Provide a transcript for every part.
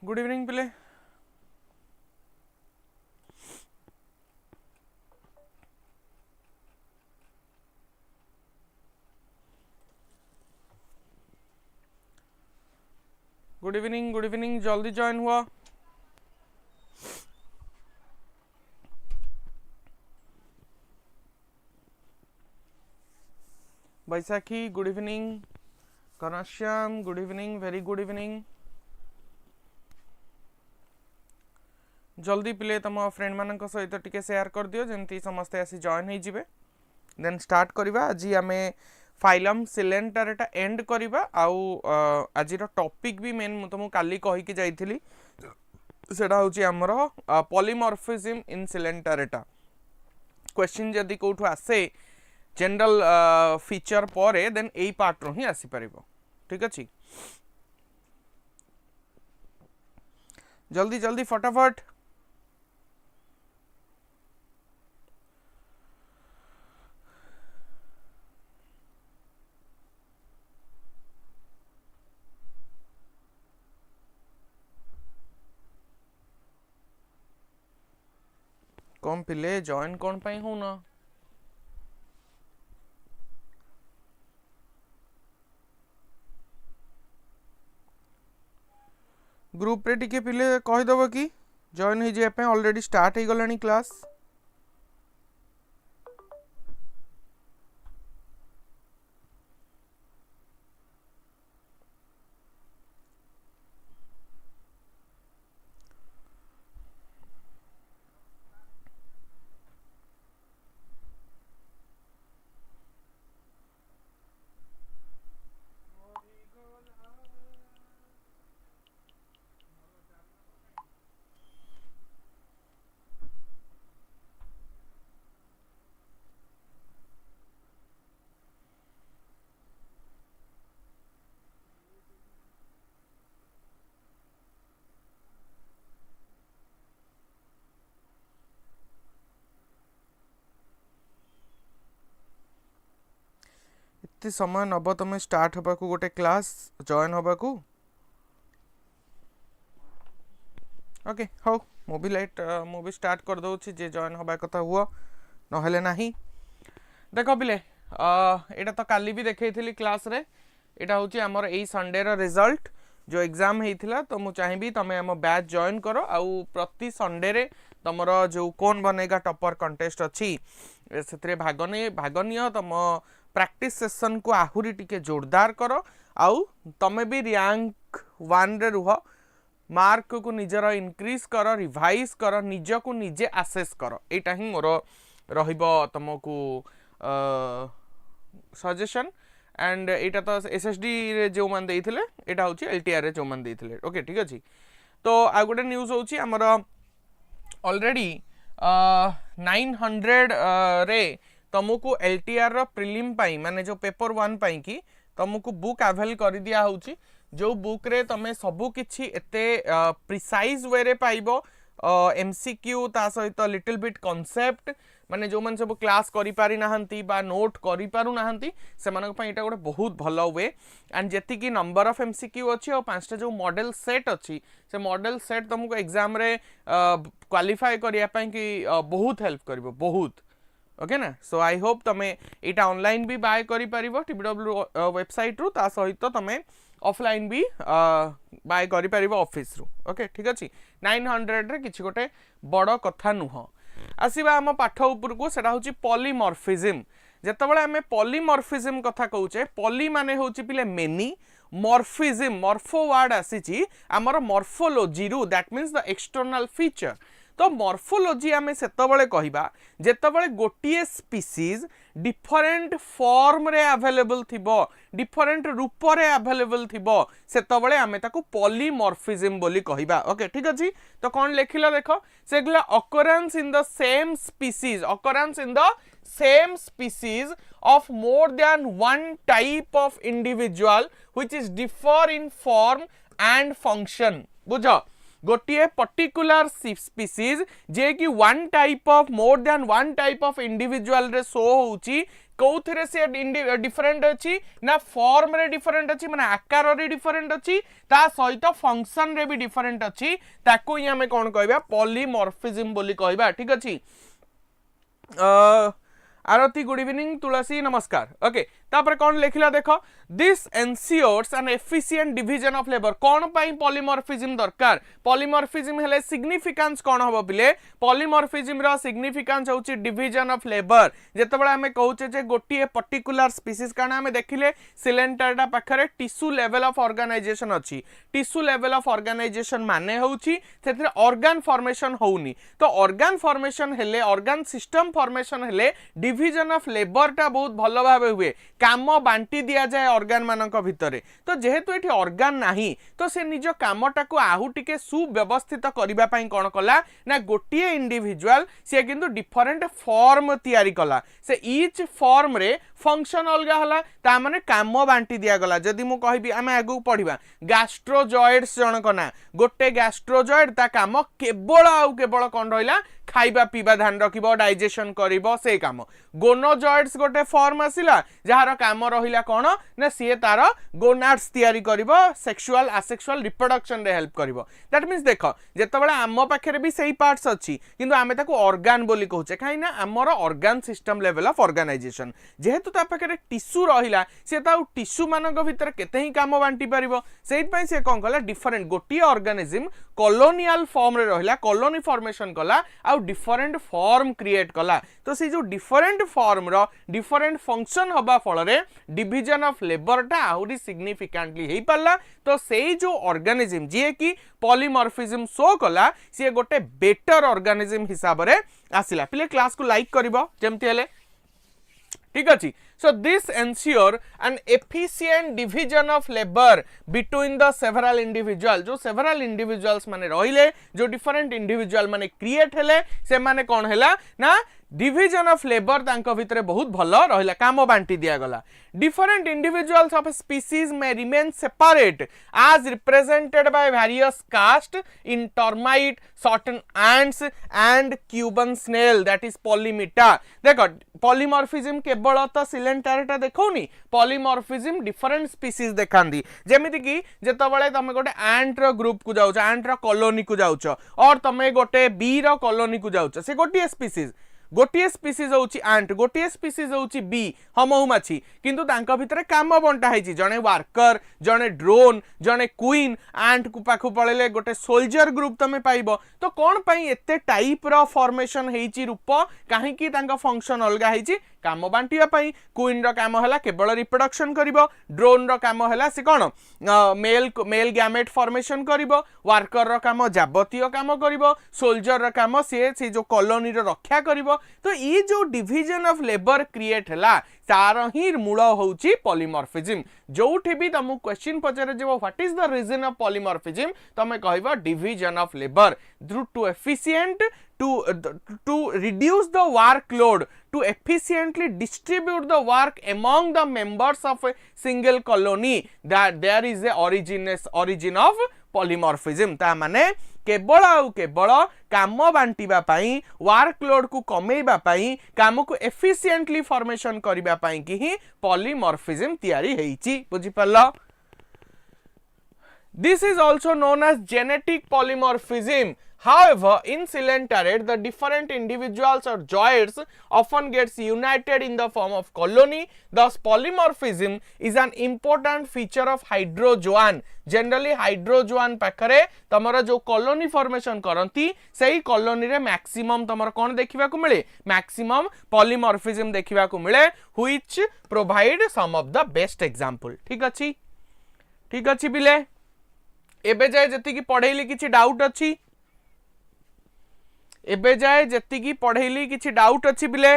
Good evening पिले good evening जल्दी join हुआ। Baisakhi good evening, Ghanshyam good evening, very good evening. जल्दी पिले तुम फ्रेंड मान सहित टिके शेयर कर दियो जमती समस्ते आसी जॉइन हो जिवे। देन स्टार्ट करवा। आज आम फाइलम सिलेंटरेटा एंड करवा। आज टॉपिक भी मेन तुमको काली कहीकि जाइली सेटा हूँ आमर पॉलीमॉर्फिज्म इन सिलेंटरेटा। क्वेश्चन जदि कौटू आसे जनरल फीचर पर देन यही पार्ट रो ही आसी परिबो। ठीक अच्छे, जल्दी जल्दी फटाफट। कौन पिले जॉइन कौन पाई हूं ना। ग्रुप रे टिके पिले कहीदेव कि जॉइन हो जाए। ऑलरेडी स्टार्ट हो गलानी क्लास। इतने समय नब तुम स्टार्ट हवा को गोटे क्लास जॉइन हवा को। ओके हाउ मुझे लाइट मुझे स्टार्ट कर दूसरी जे जॉइन हवा कथा हुआ नहेले नहीं। देख पिले यहाँ तो काली भी देखी क्लास रे। यहाँ हूँ आमर यही संडे रिजल्ट जो एग्जाम होता। तो मुझे चाहिए तुम आम बैच जॉइन कर। आउ प्रति संडे रे तुमर जो कौन बनेगा टॉपर कंटेस्ट अच्छी से भाग नि तुम प्रैक्टिस सेशन को आहुरी टिके जोरदार कर। आउ तमे भी रैंक 1 रे रुह। मार्क को निजर इनक्रीज कर, रिवाइज कर, निज को निजे आसेस कर। यहाँ ही मोर रहिबो तुमको सजेशन। एंड यहाँ तो एसएसडी रे जो मान देइथिले एटा होची एलटीआर रे जो मान देइथिले। ओके ठीक अछि। तो आ गोटे न्यूज़ होची हमर ऑलरेडी 900 रे तुमको एलटीआर रो प्रिलिम पाई माने जो पेपर 1 पाई कि तुमको बुक अवेल कर दिया होची। जो बुक रे तमे सबु किछि एते प्रिसाइज वे रे पाइबो। एमसीक्यू ता सहित लिटिल बिट कॉन्सेप्ट माने जो मन सब क्लास करि पारि नाहंती बा नोट करि पारु नाहंती से मानक पई एटा गोटे बहुत भलो वे। एंड जेति की नंबर ऑफ एमसीक्यू अछि और 5टा जो मॉडल सेट अछि से मॉडल सेट तुमको एग्जाम रे क्वालिफाई करिया पई कि बहुत हेल्प करिवो बहुत। ओके ना। सो आई होप तमे एटा ऑनलाइन भी बाय करि परिबो टीबीडब्ल्यू वेबसाइट रु। ता सहित तमे ऑफलाइन भी बाय करि परिबो ऑफिस रु। ओके ठीक अछि। 900 रे किछि गोटे बड़ कथा नुह। आसीबा हम पाठ ऊपर को सेटा होची पॉलीमॉर्फिज्म। जेतबेले हमें पॉलीमॉर्फिज्म कथा कहूचे पॉली माने होची पिले मेनी, मॉर्फिज्म मॉर्फो वर्ड आसीची हमर मॉर्फोलॉजी रु that means the external feature. तो मॉर्फोलॉजी आमे सेतबेले कहिबा जेतबेले गोटिए स्पीसीज डिफरेंट फॉर्म रे अवेलेबल थिबो, डिफरेंट रूप रे अवेलेबल थिबो सेतबेले आमे ताकू पॉलीमॉर्फिज्म बोली कहिबा। ओके ठीक अछि। तो कोन लेखिला देखो सेगला occurrence in the same species, occurrence in the same species of more than one type of individual which is differ in form and function। बुझ गोटे पर्टिकुलर स्पीसीज जे कि one type of more than one type of individual रे show होउची कौथिरे से different अच्छी ना form रे different अच्छी माने आकार रे डिफरेंट अच्छी ता सहित फंक्शन रे भी डिफरेंट अच्छी ताको ही हमें कौन कहबा पॉलीमॉर्फिज्म बोली कहबा ठीक अछि आरती गुड इवनिंग तुलसी नमस्कार ओके तापर कौन लिखला देखो this ensures N efficient division of labour कौन पाई पॉलीमॉर्फिज्म दरकार पॉलीमॉर्फिज्म हेले सिग्निफिकेंस कौन हबो बिले पॉलीमॉर्फिज्म रो सिग्निफिकेंस होची डिवीजन ऑफ लेबर जेतेबेला हमें कहूचे जे गोटिए पर्टिकुलर स्पीसीज कारण हमें देखिले सिलेंटरटा पाखरे टिश्यू लेवल ऑफ ऑर्गेनाइजेशन अछि टिश्यू लेवल ऑफ ऑर्गेनाइजेशन माने होची सेते ऑर्गन फॉर्मेशन होउनी तो ऑर्गन फॉर्मेशन हेले ऑर्गन सिस्टम फॉर्मेशन हेले डिवीजन ऑफ लेबर टा बहुत भलो भाबे हुए काम बांटी दिया जाए ऑर्गन मानक भितरे तो जेहेतु एठी ऑर्गन नाही तो से निज कामटा को आहु टिके सुव्यवस्थित करिबा पई कोन कला ना गोटिए इंडिविजुअल से किंतु डिफरेंट फॉर्म तयारी कला से ईच फॉर्म रे फंक्शन अलगा हला ता माने काम बांटी दिया गला जदी मु कहबी आमे आगु पढिबा गैस्ट्रोजॉइड्स जनक ना गोटे गैस्ट्रोजॉइड ता काम केवल कोन रहिला खाइबा पीबा ध्यान रखिबो डाइजेशन करिबो से काम गोनोजॉइड्स गोटे फॉर्म आसिला जहार काम रहिला कोन ना सी तार गोनाड्स तयारी करिबो सेक्सुअल असेक्सुअल रिप्रोडक्शन रे हेल्प करिबो दैट मींस देखो जेतबेला आम पाखरे भी सही पार्ट्स अछि किंतु आमे ताको ऑर्गन बोली कहूचे काई ना हमर organ system level of organization जेहेतु ता पाखरे टिश्यू रहिला से ता टिश्यू मानक भीतर केते ही काम बांटी परिबो सेहि पई से कोन कला डिफरेंट गोटी ऑर्गेनिज्म कॉलोनियल फॉर्म रे रहिला कॉलोनी फॉर्मेशन कला आ डिफरेंट फॉर्म क्रिएट कला तो से जो डिफरेंट फॉर्म रो डिफरेंट फंक्शन हबा फल रे डिवीजन ऑफ लेबर टा आउरी सिग्निफिकेंटली हेई पाला तो सेही जो ऑर्गेनिज्म जे कि पॉलीमॉर्फिज्म शो कला से गोटे बेटर ऑर्गेनिज्म हिसाब रे आसिला पिले क्लास को लाइक करिवो जेमति हेले ठीक अछि so this ensure an efficient division of labor between the several individual जो several individuals माने रहिले जो different individual माने create हेले से माने कौन हेला ना डिवीजन ऑफ लेबर तांको भितरे बहुत भलो रहिला काम बांटी दिया गला different individuals of species may remain separate as represented by various caste in termite certain ants and Cuban snail that is Polymita देखो पॉलीमॉर्फिज्म केवल तो सिलेंटरेटा देखोनी पॉलीमॉर्फिज्म डिफरेंट स्पीसीज देखांदी जेमिति कि जेतबेले तमे गोटे एंट रो ग्रुप को जाउछ एंट रो कॉलोनी को जाउछ और तमे गोटे बी रो कॉलोनी को जाउछ से गोटे स्पीसीज गोटे स्पीसीज होची एंट गोटे स्पीसीज होची बी महुमाछी किंतु तांका भितरे काम बंटा हैची जने वर्कर जने ड्रोन जने क्वीन एंट को पाखु पळेले गोटे सोल्जर ग्रुप तमे पाइबो तो कोन पई एते टाइप रो फॉर्मेशन हैची रूप काहे कि तांका फंक्शन अलगा हैची काम बांटिया पई क्वीन रो काम हला केवल रिप्रोडक्शन करिवो ड्रोन रो काम हला से कोन मेल गैमेट फॉर्मेशन करिवो वर्कर रो काम जाबतीय काम करिवो सोल्जर रो काम से जो कॉलोनी रो रक्षा करिवो तो ये जो डिवीजन ऑफ लेबर क्रिएट हला तार ही मूल होची पॉलीमॉर्फिज्म जोठी भी तुम क्वेश्चन पचारे जेबो what is the reason of polymorphism तमे कहबो division of labour to efficient to reduce the workload to efficiently distribute the work among the members of a single colony that there is a origin of polymorphism ता माने केवल काम बांटिबा पई workload को कमेइबा पई काम को एफिशिएंटली फॉर्मेशन करिबा पई कि ही पॉलीमॉर्फिज्म तयारी हेइची बुझि पल्ला This is also known as genetic polymorphism. However, in Coelenterata, the different individuals or zoids often gets united in the form of colony. Thus, polymorphism is an important feature of Hydrozoa. Generally, Hydrozoa पाखरे तमरा जो colony formation करंती सही colony रे maximum तमरा कौन देखिबा को मिले maximum polymorphism देखिबा को मिले which provide some of the best example. ठीक अछि बिले एबे जाय जति की पढैली किछि डाउट अछि एबे जाय जति की पढैली किछि डाउट अछि बिले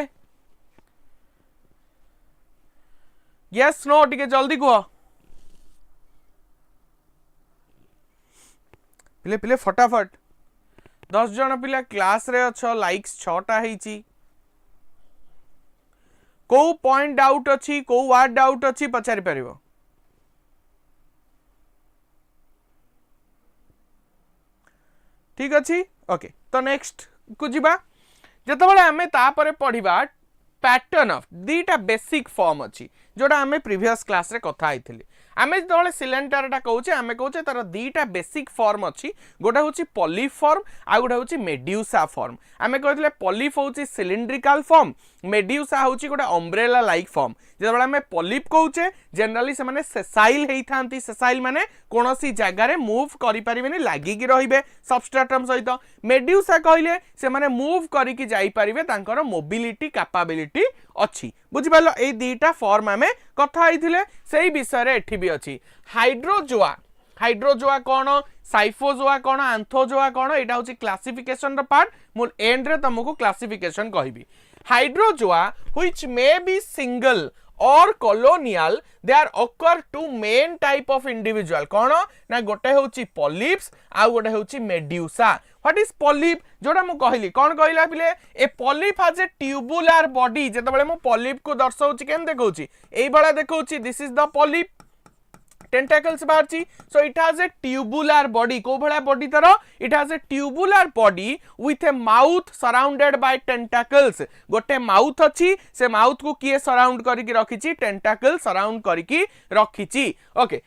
यस नो टिके जल्दी को पिले पिले फटाफट 10 जन पिला क्लास रे अछ लाइक्स 6 टा हेची को पॉइंट डाउट अछि को वर्ड डाउट अछि पचारि परिबो ठीक अच्छी ओके तो नेक्स्ट को जीवा जतबेले आमे तापरे पढ़िबा पैटर्न ऑफ दीटा बेसिक फॉर्म अच्छी जोड़ा आमे प्रीवियस क्लास रे कथा आइथिले आमे जो सिलेंटरटा कहूचे आमे कहूचे तार दीटा बेसिक फॉर्म अच्छी गोटे हूँ पॉलीफॉर्म आ गोटे हूँ मेड्यूसा फॉर्म आमे कहते पॉलीफ हूँ सिलिंड्रिकल फॉर्म मेड्यूसा हूँ गोटे अम्ब्रेला लाइक फॉर्म जो आमे पॉलीप कहूचे जनरली से माने सेसाइल होती सेसाइल माने कौन सी जगार मूव करें लगिकी रे सबस्ट्राटम सहित मेड्यूसा कहले से माने मूव करके जाइपारे तांकर मोबिलिटी कैपेबिलिटी अच्छी बुझिपाल ए दीटा फॉर्म आमे कथा आइथिले सेही विषय एठी भी अच्छी हाइड्रोजोआ हाइड्रोजोआ कौन साइफोजोआ कौन आंथोजोआ कौन एटा होची क्लासिफिकेशन रो पार्ट मु एंड रे तुमको क्लासिफिकेशन कहबी Hydrozoa which may B single or colonial they are occur to main type of individual कौन ना गोटे होची polyps आ गोटे होची medusa what is polyp जोड़ा मु कहली कौन कहला पिले ए polyp has a tubular body जेते बळे मु polyp को दर्शाउची केन देखौची एई बळा देखौची this is the polyp tentacles बाहरची so it has a tubular body को भला body तार it has a tubular body with a mouth surrounded by tentacles गोटे माउथ अच्छी से माउथ को किए सराउंड करके रखिची टेंटाकल सराउंड करके रखिची okay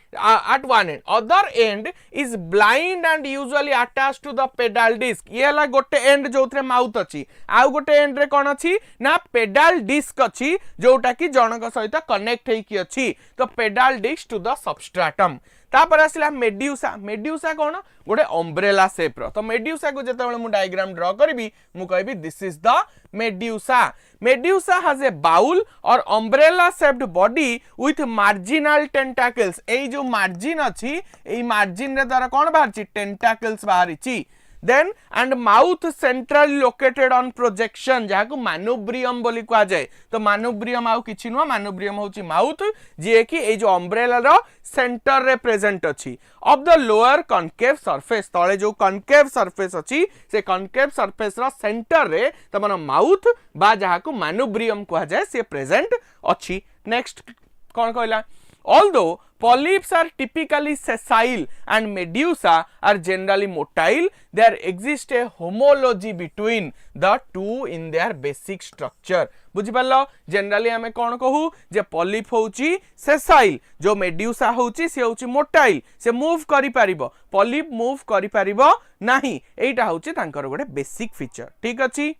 at one end other end is blind and usually attached to the pedal disc ये हला गोटे एंड जोथरे माउथ अच्छी आ गोटे एंड रे कोन अच्छी ना पेडल डिस्क अच्छी जोटा कि जनक सहित कनेक्ट हेकी अच्छी तो पेडल डिस्क टू द सबस्ट्राटम तापर आसिला मेड्यूसा मेड्यूसा कौन गोटे अम्ब्रेला शेप रो तो मेड्यूसा को जेते मु डायग्राम ड्रा करबी मु कहबी this is the medusa medusa has a bowl or umbrella shaped body with marginal tentacles ए जो मार्जिन अछि ए मार्जिन रे तार कोन बाहरची टेंटाकल्स बाहरची then and mouth centrally located on projection जहाँ को manubrium बोली कहा जाए तो manubrium आउ किछि नुआ manubrium होची माउथ जे कि ए जो अम्ब्रेला रो सेंटर रे प्रेजेंट अछि of the lower concave surface तळे जो concave surface अछि से concave surface रो सेंटर रे तमन माउथ बा जहाँ को manubrium कहा जाए से प्रेजेंट अछि नेक्स्ट कोन कहला although polyps are typically sessile and medusa are generally motile there exists a homology between the two in their basic structure बुझि पालो जनरली हमें कोन कहू जे पॉलिप होउची सेसाइल जो मेड्यूसा होउची से होउची मोटाइल से मूव करि परिबो पॉलिप मूव करि परिबो नाही एटा होउची तांकर गोटे बेसिक फीचर ठीक अछि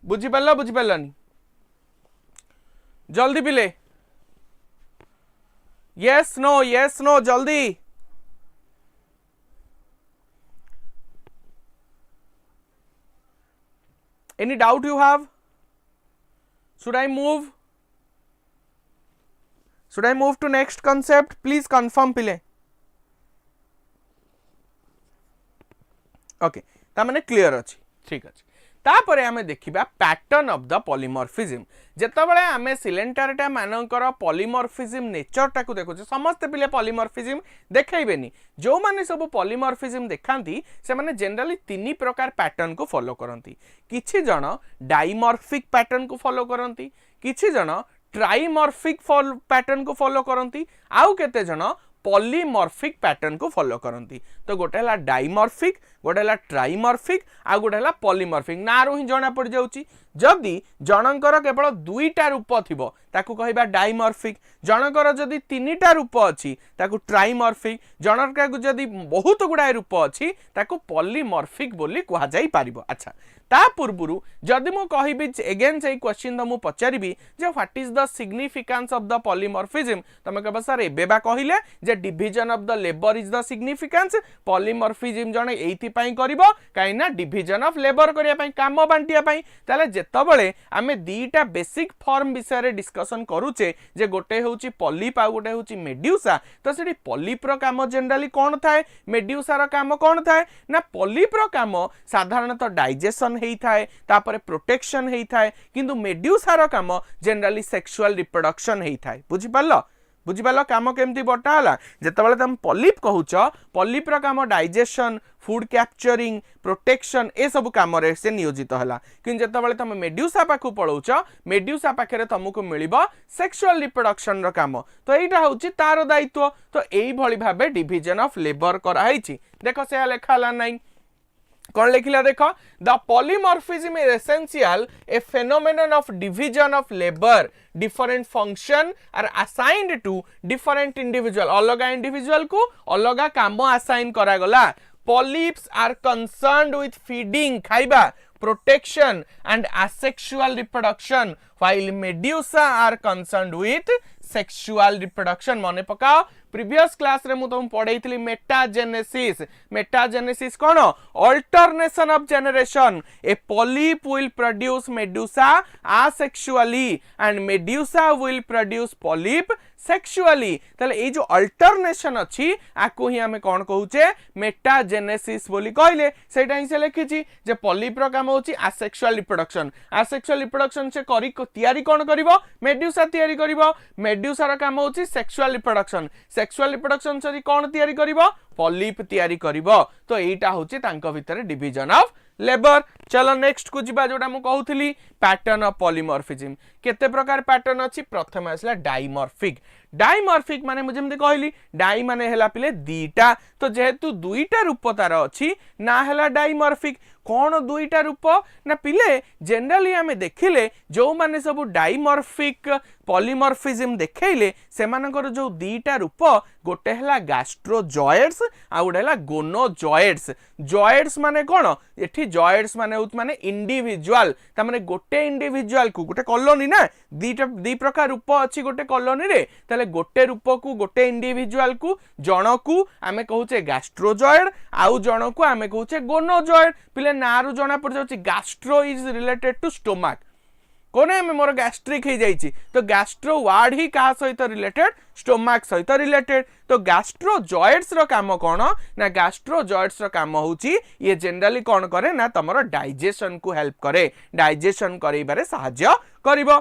बुझि पालनी जल्दी पिले yes no जल्दी any doubt you have should I move to next concept please confirm पिले okay ता माने क्लियर अछि ठीक अछि तापरे आमे देखिबा पैटर्न ऑफ द पॉलीमॉर्फिज्म जेतबेले आमे सिलेंटरटा मानकर पॉलीमॉर्फिज्म नेचरटा को देखुचे समस्त पिले पॉलीमॉर्फिज्म देखैबेनी जो माने सब पॉलीमॉर्फिज्म देखांती से माने जनरली तीन प्रकार पैटर्न को फॉलो करंती किछि जण डाइमॉर्फिक पैटर्न को फॉलो करंती किछि जण ट्राइमॉर्फिक पैटर्न को फॉलो करंती आउ केते जण पॉलीमॉर्फिक पैटर्न को फॉलो करंती तो गोटे हला डाइमॉर्फिक गोटे हला ट्राइमॉर्फिक आ गोटे हला पॉलीमॉर्फिक नारो ही जणा पड़ जाउची जदि जनकर केवल दुईटा रूप थिबो ताकू कहबा डाइमॉर्फिक जनकर जदि तीनटा रूप अछि ताकू ट्राइमॉर्फिक जनकर को जदि बहुत गुडाय रूप अछि ताकू पॉलीमॉर्फिक बोली कहा जाई पारिबो अच्छा ता पूर्वरु जदि मु कहबी अगेन से क्वेश्चन द मु पचारिबी जे what is the significance of the polymorphism तमे कहबा सर एबेबा कहिले जे division of the labour is the significance polymorphism जने एथि पई करबो काइना डिवीजन ऑफ लेबर करिया पई काम बांटिया पई ताले जेतबेले आमे दीटा बेसिक फॉर्म विषय रे डिस्कशन करूचे जे गोटे होउची पॉलिप आ गोटे होउची मेड्यूसा तो सेठी पॉलिप रो काम जनरली कोन थाए मेड्यूसा रो काम कोन थाए ना पॉलिप रो काम साधारणतः डाइजेशन हेई थाए तापरे प्रोटेक्शन हेई थाए किंतु मेड्यूसा रो काम जनरली सेक्सुअल रिप्रोडक्शन हेई थाए बुझि पालो बुझिपाल कम केमती बटा है जितेबाला तुम पॉलिप कहूच पॉलिप रो काम डाइजेशन फूड कैप्चरिंग प्रोटेक्शन ए सब काम से नियोजित है कि जितेबाला तुम मेड्यूसा पाखु पलाउच मेड्यूसा पाखे तुमको मिल सेक्सुअल रिप्रोडक्शन रो काम तो यहाँ हूँ तार दायित्व तो यही भाव डिविजन ऑफ लेबर कराई देख से लिखा है कौन लिखिला देख the polymorphism is essential a phenomenon of division of labor different function are assigned to different individual अलग individual को अलग काम assign करा गला polyps are concerned with feeding खाइबा protection and asexual reproduction while medusa are concerned with sexual reproduction मने पकाओ previous class रे मु तुम पढ़ाई मेटाजेनेसिस कौन alternation of generation A polyp will produce Medusa asexually and medusa will produce polyp sexually ताले ए जो अल्टरनेशन अछि आकु ही हमें कोन कहूचे मेटाजेनेसिस बोली कहले सेटा ही से लिखिछि जे पॉलिप रो काम होछि asexual reproduction से करी तयारी कोन करिवो मेडुसा तयारी करिवो मेडुसा रो काम होछि सेक्सुअल रिप्रोडक्शन से कोन तयारी करिवो पॉलिप तयारी करिवो तो एटा होछि तांको भितरे डिवीजन ऑफ लेबर चलो नेक्स्ट को जिबा जोटा मु कहउथली पैटर्न ऑफ पॉलीमॉर्फिज्म केते प्रकार पैटर्न अछि प्रथम आसला डाइमॉर्फिक माने मुझे जेमते कहली डाई माने हेला पिले दीटा तो जेहेतु दुईटा रूप तार अछि ना हेला डाइमॉर्फिक कौन दुईटा रूप ना पिले जनरली हमें देखिले जो माने सब डाइमॉर्फिक पॉलीमॉर्फिज्म देखैले सेमानकर जो दीटा रूप गोटे हला गैस्ट्रोजॉइड्स आ गोटे हला गोनोजॉइड्स माने कोन एठी जॉइड्स माने इंडिविजुअल ता माने गोटे इंडिविजुअल को गोटे कॉलोनी ना दी प्रकार रूप अछि गोटे कॉलोनी रे ताले गोटे रूप को गोटे इंडिविजुअल को जण को आमे कहूचे गैस्ट्रोजॉइड आउ जण को आमे कहूचे गोनोजॉइड पिले नारु जणा पड़ जाउची gastro is related to stomach कोने में मोर गैस्ट्रिक हो जाइए तो गैस्ट्रो वार्ड ही क्या सहित रिलेटेड स्टोमक सहित रिलेटेड तो गैस्ट्रोजॉइड्स रो काम कौन ना गैस्ट्रोजॉइड्स रो काम होची ये जनरली कौन करे ना तमरो डाइजेशन को हेल्प करे डाइजेशन करेबारे सहायता करिवो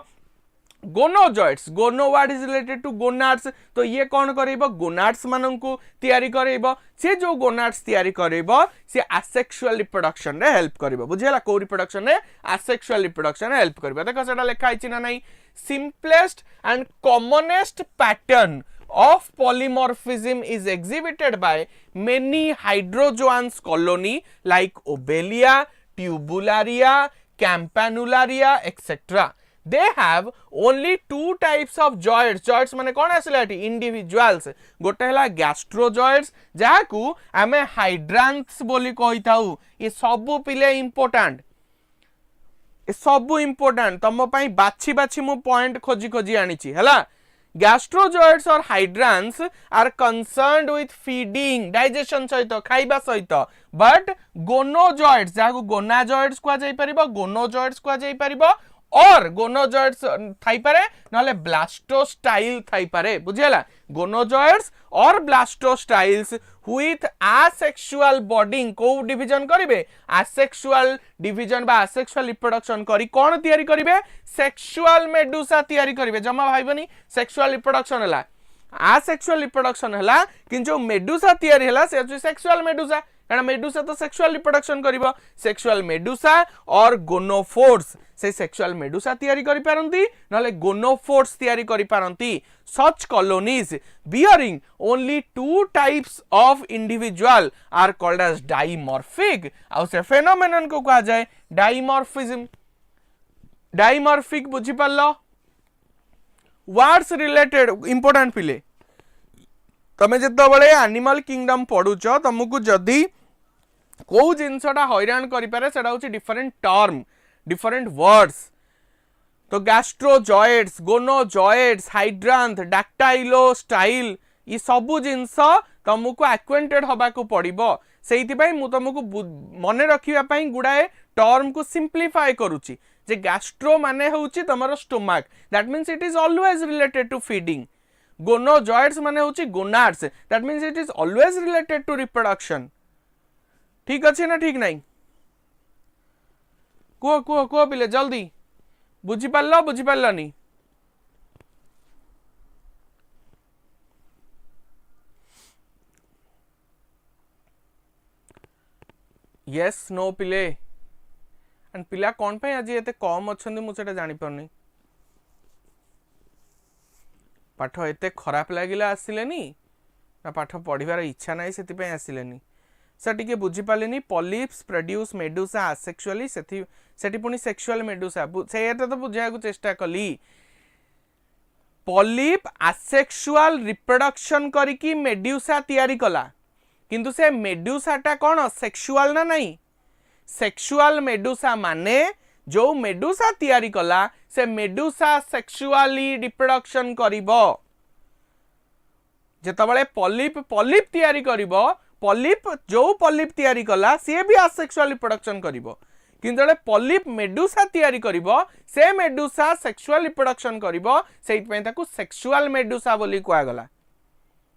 gonozooids gono word is related to gonads तो ये कौन करेबो गोनाड्स माननकु तयारी करेबो से जो गोनाड्स तयारी करेबो से असेक्सुअल रिप्रोडक्शन रे हेल्प करिवो बुझियला को रिप्रोडक्शन रे असेक्सुअल रिप्रोडक्शन रे हेल्प करिवो देखो सेटा लिखा आइछि ना नाही simplest and commonest pattern of polymorphism is exhibited by many hydrozoans colony like Obelia, Tubularia, Campanularia etc. They have only two types of joids माने कौन आसला individuals गोटे हला गैस्ट्रोजॉइड्स जाकू आमे हाइड्रांथ्स बोली कहि थाउ ये सब पिले इंपोर्टेंट ए सब इंपोर्टेंट तम पई बाछि मु पॉइंट खोजी आनिछि हला gastrozooids or hydranths are concerned with feeding digestion सहित खाइबा सहित बट गोनोजॉइड्स जाकू गोनाजॉइड्स को जाई परिबो गोनोजॉइड्स को जाई परिबो और गोनोजॉइड्स थाई पारे नले ब्लास्टोस्टाइल थाई पारे बुझियला गोनोजॉइड्स और ब्लास्टोस्टाइल्स विथ asexual बॉडिंग को डिवीजन करिवे asexual डिवीजन बा asexual रिप्रोडक्शन करी कोन तयारी करिवे सेक्सुअल मेडुसा तयारी करिवे जमा भाइबनी सेक्सुअल रिप्रोडक्शन हला asexual रिप्रोडक्शन हला किन जो मेडुसा तयारी हला से सेक्सुअल मेडुसा कारण मेडुसा तो सेक्सुअल रिप्रोडक्शन करिवो सेक्सुअल मेडुसा और गोनोफोर्स से सेक्सुअल मेडुसा तयारी करि पारंती नले गोनोफोर्स तयारी करि पारंती such colonies bearing only two types of individual are called as dimorphic आउ से phenomenon को कहा जाए dimorphic बुझी पालो words related important पिले तमे जत्तो बळे एनिमल किंगडम पढुछ तुमको जदी को जिनसटा हैरान करि पारे सेटा होची डिफरेंट टर्म डिफरेंट वर्ड्स तो गैस्ट्रोजॉइड्स गोनोजॉइड्स हाइड्रांथ डैक्टाइलोस्टाइल ये सबु जिनस तुमको एक्वेंटेड हबा को पड़िबो सेइति पई मु तुमको मने रखिबा पई गुडाए टर्म को सिंपलीफाई करूची जे गैस्ट्रो माने होची तमरो stomach that means it is always related to feeding gonozooids माने होची gonads that means it is always related to reproduction ठीक अछि ना ठीक नहीं को पिले जल्दी बुझी पारलो नी यस नो पिले एंड पिला कौन पे आज एते कम अछंदी मु सेटा जानि परनी पाठ एते खराब लागिला आसिलेनी ना पाठ पढ़िबार इच्छा नाही सेति पे आसिलेनी सर टिके बुझी पालेनी पॉलिप्स प्रोड्यूस मेडुसा असेक्सुअली सेठी पुनी सेक्सुअल मेडुसा से एटा तो बुझाया को चेष्टा कली पॉलिप असेक्सुअल रिप्रोडक्शन करिकी मेडुसा तयारी कला किंतु से मेडुसाटा कौन सेक्सुअल ना नहीं सेक्सुअल मेडुसा माने जो मेडुसा तयारी कला से मेडुसा सेक्सुअली रिप्रोडक्शन करिबो जेतबळे पॉलिप तयारी करिबो पॉलिप जो पॉलिप तयारी कला सी भी असेक्सुअल रिप्रोडक्शन करिबो किंतु जड़े पॉलिप मेडुसा तयारी करिबो से मेडुसा सेक्सुअल रिप्रोडक्शन करिबो सेइत पय ताकू सेक्सुअल मेडुसा बोली कुआ गला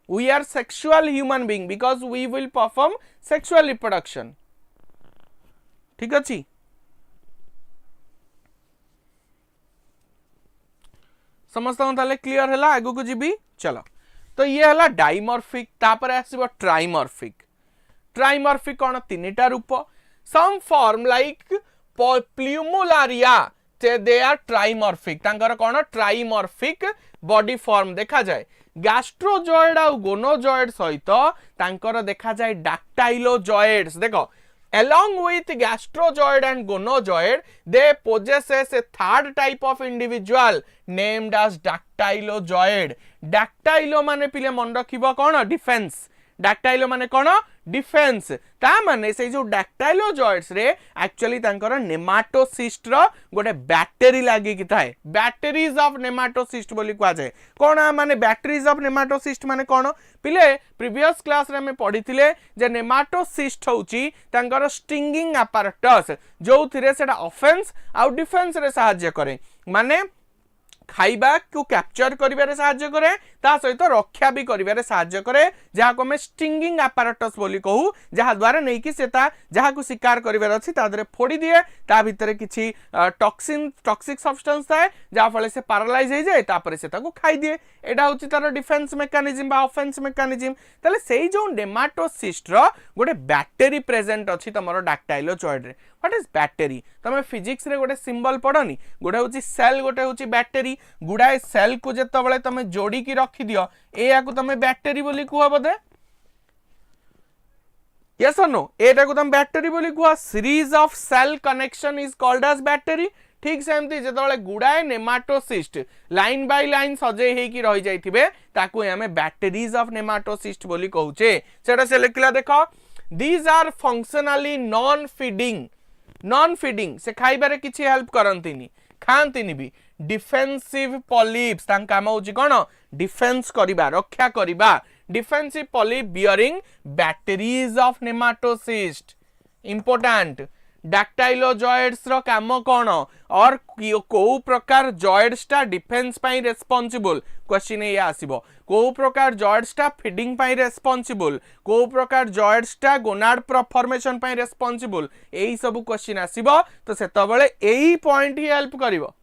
we are sexual human being because we will perform sexual reproduction ठीक अछि समस्त ताले क्लियर हैला आगु को जीबी चलो तो ये हैला डाइमॉर्फिक तापर आसीबो ट्राइमॉर्फिक कोन तीनटा रूप some form like Plumularia they are trimorphic तांकर कोन ट्राइमॉर्फिक बॉडी फॉर्म देखा जाए गैस्ट्रोजॉइड आ गोनोजॉइड सहित तांकर देखा जाए डैक्टाइलोजॉइड्स देखो along with gastrozoid and gonozoid they possesses a third type of individual named as dactylozoid dactylo माने पिले मन रखिबो कोन डिफेंस डैक्टाइलो माने कोन डिफेंस ता माने से जो डैक्टाइलोजॉइड्स रे एक्चुअली तांकर नेमाटोसिस्ट रो गोटे बैटरी लागी कि थाए बैटरीज ऑफ नेमाटोसिस्ट बोली कुआ जाय कोन माने बैटरीज ऑफ नेमाटोसिस्ट माने कोन पिले प्रीवियस क्लास रे में पढिथिले जे नेमाटोसिस्ट होची तांकर स्टिंगिंग apparatus जो थिरे सेटा ऑफेंस आउ डिफेंस रे सहाय्य करे माने खाइबा को कैप्चर करिबारे सहाय्य करे ता सहित रक्षा भी करिबारे सहाय्य करे जहा को मैं स्टिंगिंग apparatus बोली कहू जहा द्वारा नै कि सेता जहा को शिकार करिबार अछि ता दरे फोड़ी दिए ता भितरे किछि टॉक्सिक सब्सटेंस थाए जहा फले से पैरालाइज हो जाए तापर सेता को खाई दिए एडा होछि तार डिफेंस मेकानिज्म बा ऑफेंस मेकानिज्म तले सेई जो नेमाटोसिस्ट रो गोटे बैटरी प्रेजेंट अछि तमरो डैक्टाइलोजॉइड रे व्हाट इज बैटरी तमे फिजिक्स रे गोटे सिंबल पढनी गोटे होछि सेल गोटे होछि बैटरी गुडाए सेल को जेतबळे तमे जोडी की रखि दियो एया को तमे बैटरी बोली कुआ बदे यस और नो एटा को तमे बैटरी बोली कुआ series of cell connection is called as battery ठीक सेमती जेतबळे गुडाए नेमाटोसिस्ट लाइन बाय लाइन सजे हे की रहि जाइथिबे ताकू हमें बैटरीज ऑफ नेमाटोसिस्ट बोली कहूचे सेटा से लिखला देखो these are functionally non feeding से खाइबारे किछि हेल्प करंतिनी खांतिनी भी डिफेंसिव पॉलिप्स तां काम होची कोन डिफेंस करिबा रक्षा करिबा defensive polyp bearing batteries of nematocyst important dactylozooids रो काम कोन और को प्रकार जॉइड्स ता डिफेंस पई रेस्पोंसिबल क्वेश्चन ये आसीबो को प्रकार जॉइड्स ता फीडिंग पई रेस्पोंसिबल को प्रकार जॉइड्स ता गोनाड फॉर्मेशन पई रेस्पोंसिबल एई सब क्वेश्चन आसीबो तो सेतबेले एई पॉइंट ही हेल्प करिवो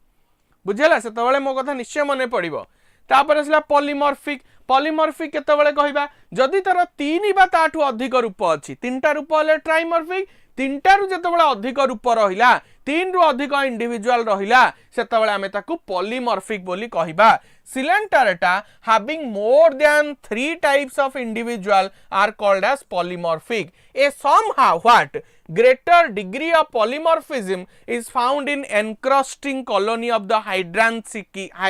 बुझला सेतबेले मो कथा निश्चय मने पड़िबो तापर असला पॉलीमॉर्फिक केतबेले कहिबा जदि तार 3 बा ताठू अधिक रूप अछि तीनटा रूप हले ट्राइमॉर्फिक तीनटा रु जेतबेले अधिक रूप रहिला 3 रु अधिक इंडिविजुअल रहिला सेतबेले हमें ताकू पॉलीमॉर्फिक बोली कहिबा Coelenterata having more than 3 types of individual are called as polymorphic. A somehow what greater degree of polymorphism is found in encrusting colony of the Hydranthisia.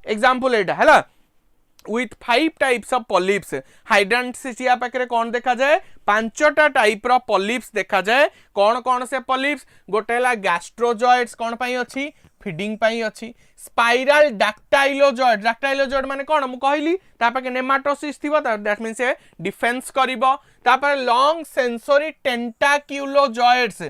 Example एटा हैला with 5 types of polyps Hydranthisia पाखरे कौन देखा जाए 5टा type रो polyps देखा जाए कौन से polyps गोटेला gastrozoids कौन पाई अछि फीडिंग पाई अछि स्पाइरल डैक्टाइलोजॉइड माने कोन मु कहली ता पाके नेमाटोसिस्ट थिबो दैट मींस ए डिफेंस करिवो तापर long sensory tentaculozooids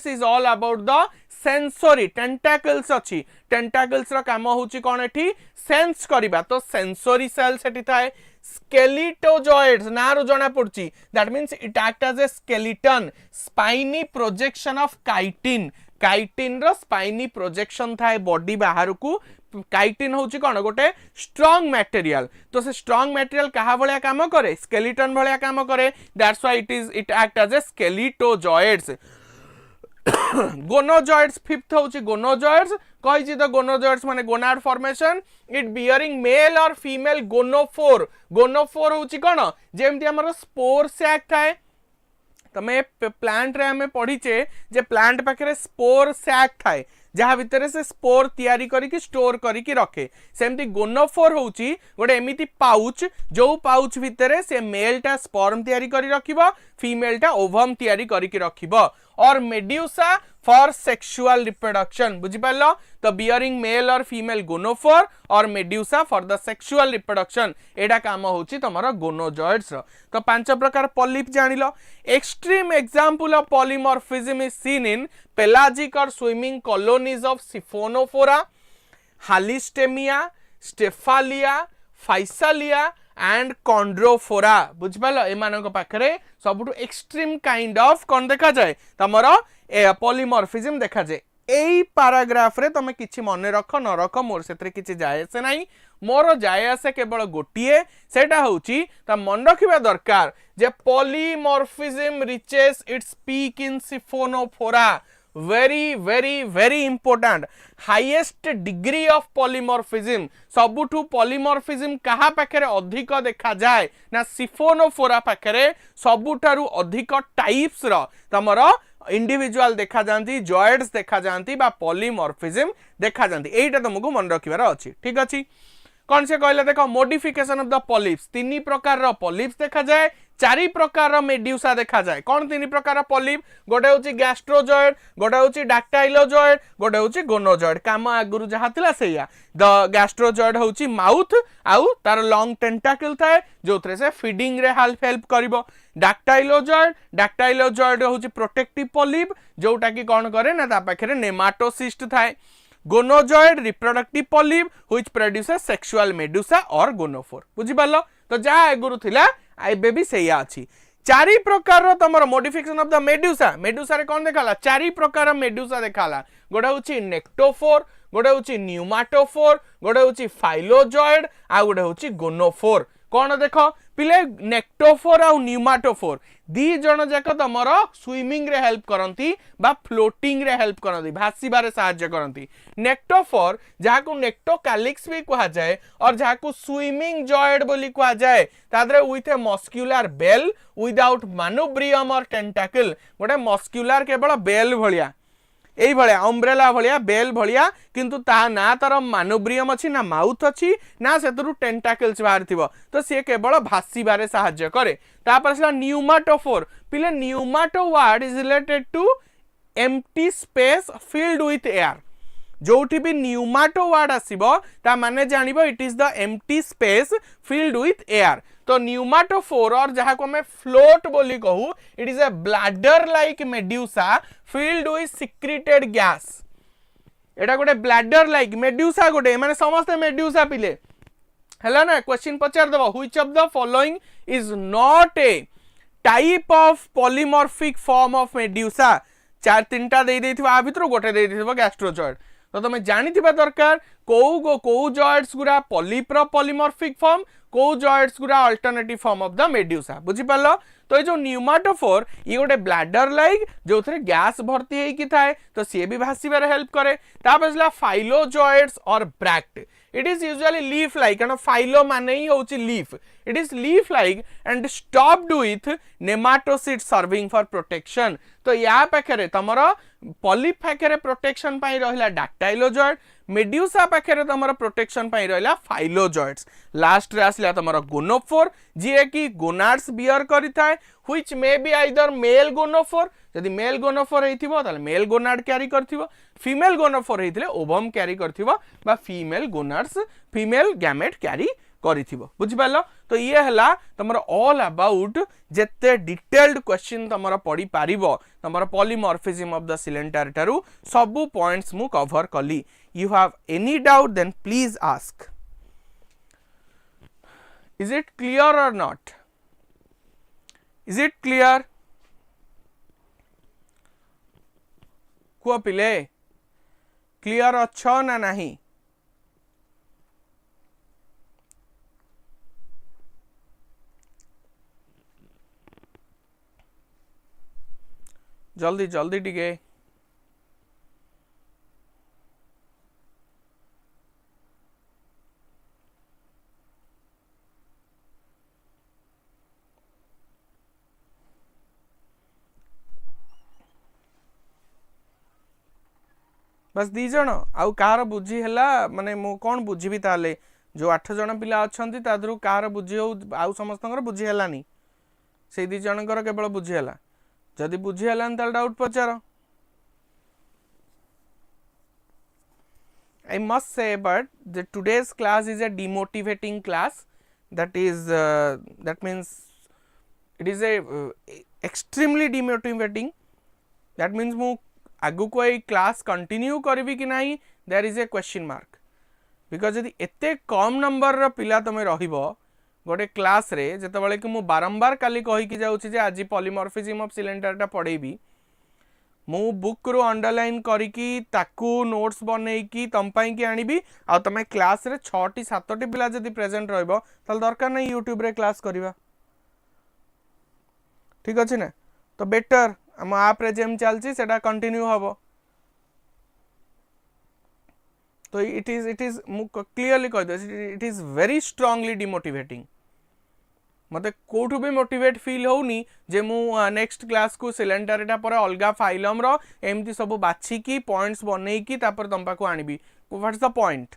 is all about the sensory tentacles अछि टेंटाकल्स रो काम होची कोन एठी सेंस करिबा तो सेंसरी सेल्स एठी थाए स्केलिटोजॉइड्स नारो जणा पड़ची that means it act as a skeleton spiny projection of chitin रो स्पाइनी प्रोजेक्शन थाए बॉडी बाहर को काइटिन होची कोन गोटे स्ट्रांग मटेरियल तो से स्ट्रांग मटेरियल कहा भलिया काम करे स्केलेटन भलिया काम करे that's why it act as a skeletozooids gonozooids fifth होची गोनोजॉइड्स कहिछि तो गोनोजॉइड्स माने gonad formation it bearing male or female gonophore होची कोन जेमति हमर स्पोर सैक थाए तमे प्लांट रे हमें पढ़ीचे जे प्लांट पाखरे स्पोर सैक थाए जहाँ भितर से स्पोर तैयारी करिकी स्टोर करिकी रखे सेमती गोनोफोर होची गोटे एमिति पाउच जो पाउच भितर से मेल टा स्पर्म तैयारी करी रखिबो फीमेल टा ओवम तैयारी करिकी रखिबो और मेड्यूसा फॉर सेक्सुअल रिप्रोडक्शन बुझी पालो तो bearing male or female gonophore or medusa for the sexual reproduction एडा काम होची तमरो गोनोजॉइड्स रो तो पांच प्रकार पॉलिप जानिलो extreme example of polymorphism is seen in pelagic or swimming colonies of Siphonophora Halistemma Stephalia Physalia and Chondrophora बुझ पालो एमानक पाखरे सबुटु एक्सट्रीम काइंड ऑफ कोन देखा जाए तमरो पॉलीमॉर्फिज्म देखा जाए एई पैराग्राफ रे तमे किछि मने रख न रख मोर सेतरे किछि जाय से नाही मोर जाय आसे केवल गोटिए सेटा होची त मन रखिबा दरकार जे polymorphism reaches its peak in Siphonophora very very very important highest degree of polymorphism सबुठु polymorphism कहा पाखरे अधिक देखा जाए ना सिफोनोफोरा पाखरे सबुठारु अधिक टाइप्स रो तमरो इंडिविजुअल देखा जानती जॉइड्स देखा जानती बा polymorphism देखा जानती एटा तुमको मन रखिबार अछि ठीक अछि कौन से कहले देखो मॉडिफिकेशन ऑफ द पॉलिप्स तीन प्रकार रो पॉलिप्स देखा जाए चारि प्रकार रो मेड्यूसा देखा जाए कौन तीन प्रकार रो पॉलिप गोटे होची गैस्ट्रोजॉइड गोटे होची डाक्टाइलोजॉइड गोटे होची गोनोजॉइड काम आगुरु जहा थिला सेया द गैस्ट्रोजॉइड होची माउथ आउ तार लॉन्ग टेंटाकल थाए जोथरे से फीडिंग रे हेल्प करिवो डाक्टाइलोजॉइड होची प्रोटेक्टिव पॉलिप जोटा की कोन करे ना ता पाखरे नेमाटोसिस्ट थाए gonozooid reproductive polyp which produces sexual medusa or gonophore बुझी पालो तो जा आगुरु थिला आइबे भी सेया अछि चारि प्रकार रो तमरो मॉडिफिकेशन ऑफ द मेडुसा रे कोन देखाला चारि प्रकार रो मेडुसा देखाला गोडा होची नेक्टोफोर गोडा होची न्यूमाटोफोर गोडा होची फाइलोजॉइड आ गोडा होची गोनोफोर कोन देखो पिले नेक्टोफोर आ न्यूमाटोफोर दी जण जाक तमरो स्विमिंग रे हेल्प करंती बा फ्लोटिंग रे हेल्प करंती भासीबारे सहायता करंती नेक्टोफोर जाको नेक्टोकालिक्स भी कहा जाए और जाको स्विमिंग जॉइड बोली कहा जाए तादरे with a muscular bell without manubrium or tentacle गोटे मस्क्युलर केवल बेल भलिया एई भलिया अम्ब्रेला भलिया बेल भलिया किंतु ता ना तार मानुब्रियम अछि ना माउथ अछि ना सेतरु टेंटाकल्स बाहर थिबो तो से केवल भासीबारे सहायता करे तापर से न्यूमाटोफोर पिले pneumato word is related to empty space filled with air जोठी भी न्यूमाटो वर्ड आसीबो ता माने जानिबो it is the empty space filled with air तो न्यूमाटोफोर और जहाँ को मैं फ्लोट बोली कहूँ it is a bladder like medusa filled with secreted gas एटा गोटे ब्लैडर लाइक मेड्यूसा गोटे माने समस्त मेड्यूसा पिले हैला ना क्वेश्चन पचार दबो which of the following is not a type of polymorphic form of medusa चार तीनटा दे देथिबो आ भितर गोटे दे देथिबो गैस्ट्रोजॉइड तो तुम जानिथिबा दरकार को जॉइड्स गुरा पॉलिप रो पॉलीमॉर्फिक फॉर्म को जॉइड्स गुरा alternative form of the medusa बुझी पालो तो ये जो न्यूमाटोफोर ये गोटे ब्लैडर लाइक जो थे गैस भर्ती होई थाए तो सी भी भासीबार हेल्प करे तापर phyllozooids or bract it is usually leaf like कारण फाइलो माने ही होची leaf it is leaf like and stopped with nematocyst serving for protection तो या पाखरे तमरो पॉलिप पाखरे प्रोटेक्शन पाई रहिला डाक्टाइलोजॉइड मेड्यूसा पाखरे तमरो प्रोटेक्शन पाई रहिला फाइलोजॉइड्स लास्ट रे आसला तमरो गोनोफोर जे कि गोनाड्स बियर करिथाय which may be either male gonophore यदि मेल गोनोफोर हेतिबो ताले मेल गोनाड कैरी करथिबो फीमेल गोनोफोर हेतिले ओवम कैरी करथिबो बा female gonads female gamete carry करिथिबो बुझि पालो तो ये हला तमरो ऑल अबाउट जेते डिटेल्ड क्वेश्चन तमरो पढी पारिबो तमरो पॉलीमॉर्फिज्म ऑफ द सिलेंटरेटा रु सबु पॉइंट्स मु कवर कली you have any doubt then please ask is it clear और नॉट इज इट क्लियर को पिले क्लियर अच्छो ना नहीं जल्दी जल्दी टिके बस 2 जण आउ कार बुझी हैला माने मो कोन बुझीबी ताले जो 8 जण पिला अछंती तादरु कार बुझी हो आउ समस्तंकर बुझी हैलानी से 2 जनकर केवल बुझी हैला जदि बुझी हैलानी ताल doubt Pachar I must say but the today's class is a demotivating class that means it is a extremely demotivating that means मु आगु को ए क्लास कंटिन्यू करी कि नहीं there is a question mark because यदि एते कम नंबर रो पिला तमे रहिबो गोटे क्लास रे जते बेले कि मु बारंबार काली कहि कि जाउछि जे आज पॉलीमॉर्फिज्म ऑफ सिलेंडरटा पढेबी मु बुक रो अंडरलाइन करी कि ताकू नोट्स बनै कि तम पई कि आनिबी आ तमे क्लास रे 6 टी 7 टी पिला जदि प्रेजेंट रहइबो तल दरकार नै यूट्यूब रे क्लास करबा ठीक अछि ना तो बेटर हम आप रे जेम चलछि सेटा कंटिन्यू हबो तो इट इज मु क्लियरली कह दे it is very strongly demotivating मते कोठु भी मोटिवेट फील होनी जे मु नेक्स्ट क्लास को सिलेंडरटा पर अलगा फाइलम रो एमती सब बाछि की पॉइंट्स बनै की तापर तंपा को आनिबी व्हाट्स द पॉइंट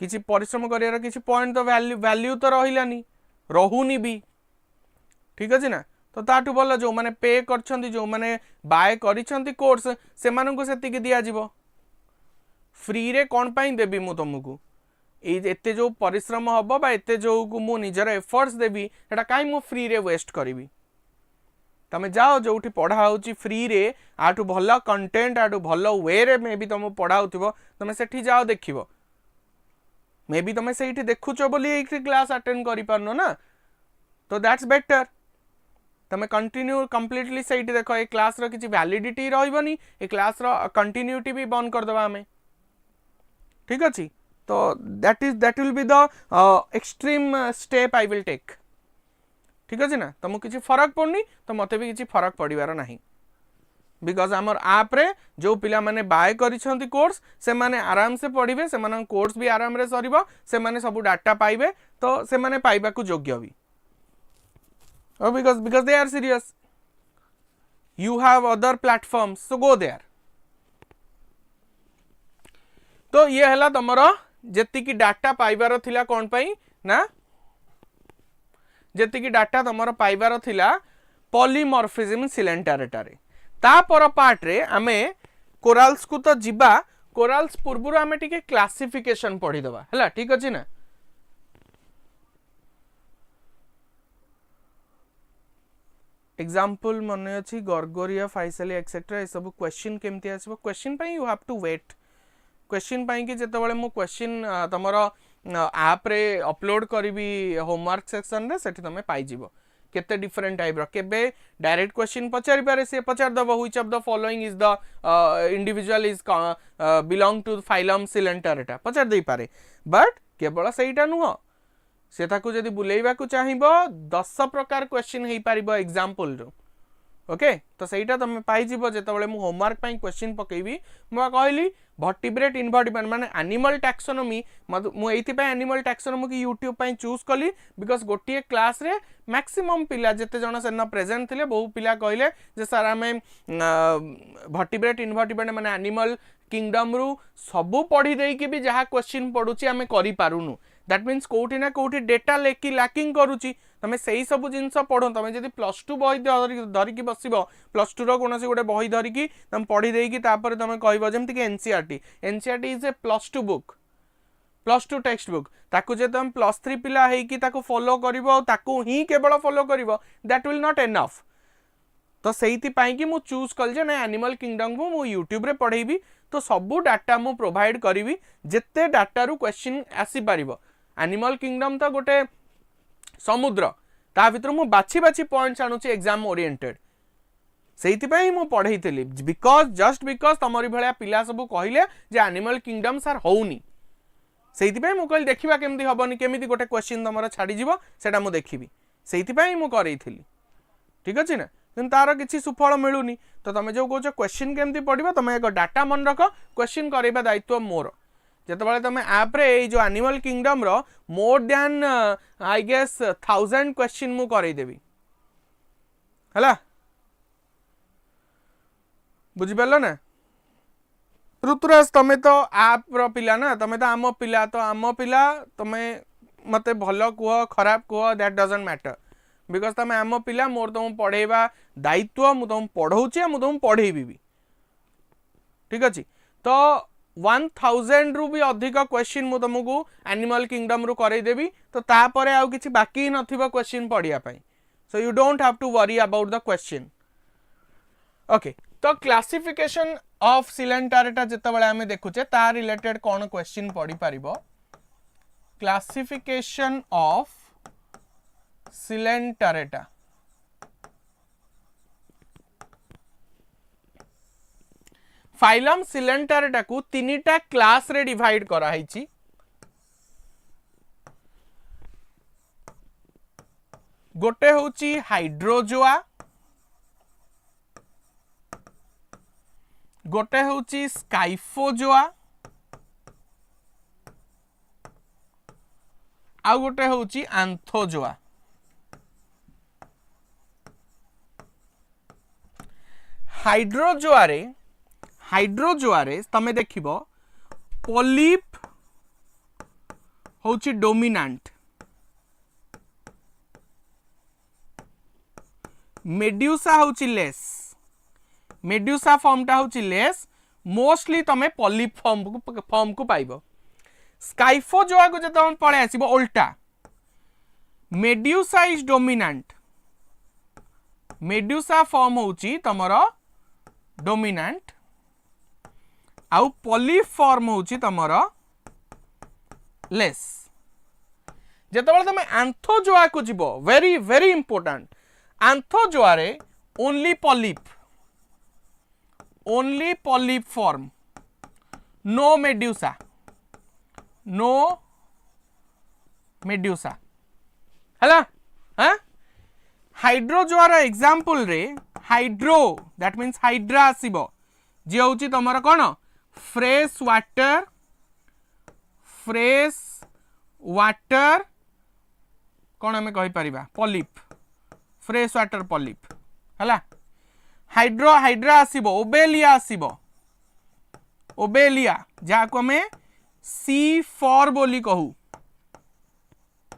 किछि परिश्रम करियार किछि पॉइंट तो वैल्यू तो रहिलानी रहुनी भी ठीक अछि ना तो ताटू भल जो माने पे करछंती जो माने बाय करिछंती कोर्स से मानन को सेति के दिया जिवो फ्री रे कोन पई देबी मु तुमको एते जो परिश्रम हबो बा एते जो को मु निजर एफर्ट्स देबी एटा काई मु फ्री रे वेस्ट करबी तमे जाओ जोठी पढ़ा होची फ्री रे आटू भल कंटेंट आटू भल वे रे मे भी तुम पढ़ा होतिबो तमे सेठी जाओ देखिबो मे भी तमे सेठी देखुचो बोली एक क्लास अटेंड करि परनो ना तो दैट्स बेटर तमे कंटिन्यू कंप्लीटली सेठी देखो ए क्लास रो किछि वैलिडिटी रहइबनी ए क्लास रो कंटिन्यूटी भी बंद कर दबा हमें ठीक अछि तो that will be the extreme step I will take ठीक अछि ना तुमको किछि फरक पड़नी तो मते भी किछि फरक पड़िबार नाही बिकॉज हमर ऐप रे जो पिला माने बाय करिसंती कोर्स से माने आराम से पढ़िबे से माने कोर्स भी आराम रे सरीबो से माने सब डाटा पाइबे तो से माने पाइबा को योग्य भी or because they are serious you have other platforms so go there तो ये हला तमरो जेति की डाटा पाइबार थिला कोन पई ना जेति की डाटा तमरो पाइबार थिला पॉलीमॉर्फिज्म सिलेंटरेटा रे ता पर पार्ट रे आमे कोराल्स को तो जिबा कोराल्स पूर्वरु आमे टिके क्लासिफिकेशन पढी दबा हला ठीक अछि ना एग्जांपल मने अछि गॉर्गोरिया फाइसेली एक्सेट्रा ए सब क्वेश्चन केमति आसीबो क्वेश्चन पई you have to wait question पाई कि जेते बळे मु क्वेश्चन तमरो ऐप रे अपलोड करबी होमवर्क सेक्शन रे सेठी तमे पाई जिवो केते डिफरेंट टाइप रो केबे डायरेक्ट क्वेश्चन पचारि पारे से पचार दबो which of the following is the individual is belong to phylum Coelenterata पचार देई पारे बट केवल सेटा नुह से ताकू जदी बुलेइबा को चाहिबो 10 प्रकार क्वेश्चन हेई पारिबो एग्जांपल रो ओके तो सेटा तमे पाई जिवो जेते बळे मु होमवर्क पई क्वेश्चन पकेबी मु कहली वर्टिब्रेट इनवर्टिब्रेट माने एनिमल टैक्सोनॉमी मु एथि पई एनिमल टैक्सोनॉमी की यूट्यूब पई चूज कली बिकॉज़ गोटिए क्लास रे मैक्सिमम पिला जेते जण सेन प्रेजेंट थिले बहु पिला कहले जे सर हमें वर्टिब्रेट इनवर्टिब्रेट माने एनिमल किंगडम रु सबु पढी देई कि भी जहा क्वेश्चन पडुची हमें करि पारुनु दैट मीन्स कोठी ना कोठी डेटा लेकी लैकिंग करूची तमे सही सब जिंस पढो तमे जदी +2 बही धरि की बसिबो +2 रो कोनसी गोटे बही धरि की तम पढी देई कि तापर तमे कहबो जेमति कि NCERT is a +2 book +2 text book ताकू जे तम +3 पिला हेई कि ताकू फॉलो करिवो ताकू ही केवल फॉलो करिवो दैट विल नॉट एनफ तो सेहिति पाई कि मु चूज कल जे ना एनिमल किंगडम को मु यूट्यूब रे पढेबी तो सबु डाटा मु प्रोवाइड करिवि जेते डाटा रु क्वेश्चन आसी पारिबो एनिमल किंगडम तो गोटे समुद्र ता भितर मु बाछि बाछि पॉइंट्स आनुची एग्जाम ओरिएंटेड सेहिति पई मु पढैतली जस्ट बिकॉज तमरी भलिया पिला सब कहिले जे एनिमल किंगडम सर होउनी सेहिति पई मु कहली देखिबा केमति हबनी केमिति गोटे क्वेश्चन तमरा छाडी जिवो सेटा मु देखिबी सेहिति पई मु करैतली ठीक अछि ना कि तार किसी सुफल मिलूनी तो तुम जो कौच क्वेश्चन केमती पढ़ो तुम एक डाटा मन रख क्वेश्चन करवा दायित्व मोर जिते तुम आप रे जो एनिमल किंगडम रो more than I guess 1000 question मु करदेवी है बुझिपार ना ऋतुराज तुम्हें तो आप पिला ना तुम्हें तो आम पिला तुम्हें मत भल कह खराब कह दैट डजंट मैटर बिकज तुम आम पिला मोर तुम पढ़ेवा दायित्व मु तुम पढ़ाऊे मु तुम पढ़ेबी भी ठीक अच्छे तो 1000 रु भी अधिक क्वेश्चन मु तुमको एनिमल किंगडम रु करदेवी तो तापर आउ किछि बाकी नथिबा क्वेश्चन पढ़िया पई so you don't have to worry about the question okay तो क्लासिफिकेशन ऑफ सिलेंटारेटा जितेबाला आम देखुचे ता रिलेटेड कौन क्वेश्चन पढ़ी पारिबो classification of coelenterata phylum coelenterata को तीनिटा क्लास रे डिवाइड करा हैछि गोटे होची हाइड्रोजोआ गोटे होची स्काइफोजोआ आउ गोटे होची आंथोजोआ हाइड्रोजोआ रे तमे देखिबो पॉलिप होची डोमिनेंट मेड्यूसा होची लेस मेड्यूसा फॉर्मटा होची लेस मोस्टली तमे पॉलिप फॉर्म को पाइबो स्काइफोजोआ को जब हम पढ़े आसीबो उल्टा medusa is dominant medusa form होची तमरो डोमिनेंट आउ पॉलिप फॉर्म होची तमरो लेस जेतबेले तमे आंथोजोआ को जिवो वेरी वेरी इंपोर्टेंट आंथोजोआ रे only polyp form no medusa हला हाँ हाइड्रोजोआ रो एग्जांपल रे हाइड्रो दैट मीन्स हाइड्रा आसीबो जे होची तमरो कोन फ्रेश वाटर कौन आम कहीपर पॉलिप फ्रेश वाटर पॉलिप है हाइड्रा आसीबो ओबेलिया जहाँ को आम सी फॉर बोली कहू